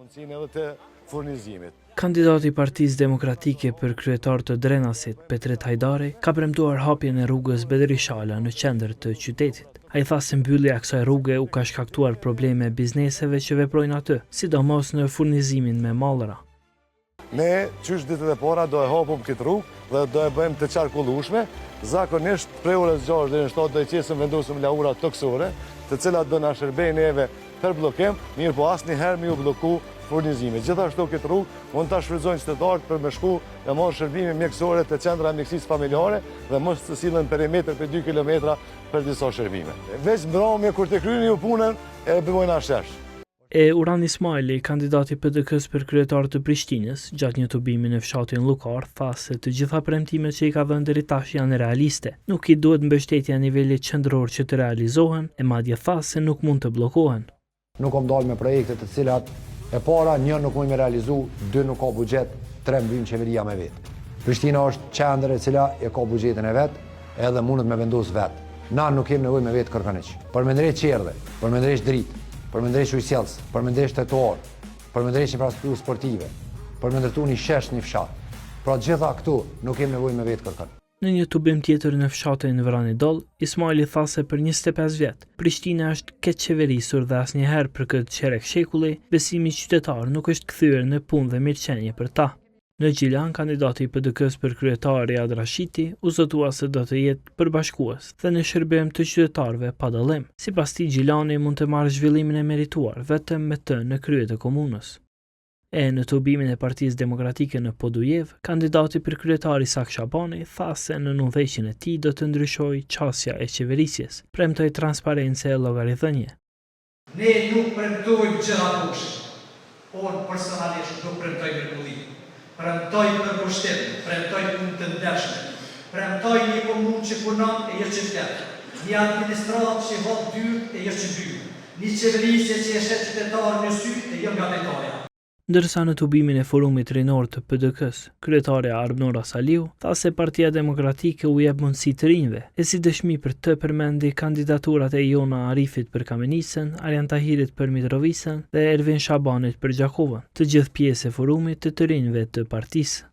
mundësinë edhe të furnizimit. Kandidati i Partisë Demokratike për kryetar të Drenasit, Petret Hajdari, ka premtuar hapjen e rrugës Bedrishala në qendër të qytetit. Ai tha se mbyllja e kësaj rruge u ka shkaktuar probleme bizneseve që veprojnë aty, sidomos në furnizimin me mallra. Ne qysh ditët e para do e hapum këtë rrugë dhe do e bëjmë të qarkullueshme. Zakonisht prej orës 6 deri në 7 do e qesim vendosëm laura toksore, të cilat do na shërbejnë neve për bllokim, mirë po asnjëherë më u blloku furnizimi. Gjithashtu këtë rrugë mund ta shfrytëzojnë qytetarët për me shku e marrë shërbime mjekësore të qendra mjekësisë familjare dhe mos të sillen perimetër për 2 kilometra për disa shërbime. Veç mbrëmje kur të kryeni ju punën e bëjmë ashesh. Uran Ismaili, kandidati PDK-s për kryetar të Prishtinës, gjatë një tubimi në fshatin Llukar, tha se të gjitha premtimet që i ka dhënë deri tash janë realiste. Nuk i duhet mbështetja nivelit qendror që të realizohen, e madje tha se nuk mund të bllokohen. Nuk kam dalë me projekte të cilat e para, një nuk mund me realizu, dy nuk ka buxhet, tre mbym qeveria me vetë. Prishtina është qendër e cila e ka buxhetin e vet, edhe mundet me vendos vet. Na nuk kemi nevojë me vetë kërkaniq. Për me ndrejt qerdhe, për me ndrejt dritë, për me ndrejt ujësjellës, për me ndrejt shtetuar, për me ndrejt infrastrukturë sportive, për me ndërtu një shesh një fshat. Pra gjitha këtu nuk kemi nevojë me vetë kërkan. Në një tubim tjetër në fshatin Vranidol, Ismaili tha se për 25 vjet, Prishtina është keq qeverisur dhe asnjëherë për këtë qerek shekulli, besimi qytetar nuk është kthyer në punë dhe mirëqenie për ta. Në Gjilan, kandidati i PDK-s për kryetar Riad Rashiti u zotua se do të jetë përbashkues dhe në shërbim të qytetarëve pa dallim. Sipas tij, Gjilani mund të marrë zhvillimin e merituar vetëm me të në krye të komunës. Në tubimin e Partisë Demokratike në Podujev, kandidati për kryetar Isak Shabani tha se në udhëheqjen e tij do të ndryshojë qasja e qeverisjes, premtoi transparencë e llogaridhënie. Ne nuk premtojmë gjëra poshtë. Unë personalisht nuk premtoj mrekulli. Premtoj për pushtet, premtoj punë të ndershme, premtoj një komunë që punon e jo që flet, një administratë që hap dyrë e jo që byrë, një qeverisje që e shet qytetarë në sy e jo nga vetoja. Ndërsa në tubimin e forumit rinor të PDK-s, kryetarja Arnora Saliu tha se Partia Demokratike u jep mundësi të rinjve, e si dëshmi për të përmendi kandidaturat e Jona Arifit për Kamenicën, Arjan Tahirit për Mitrovicën dhe Ervin Shabanit për Gjakovën, të gjithë pjesë e forumit të rinjve të partisë.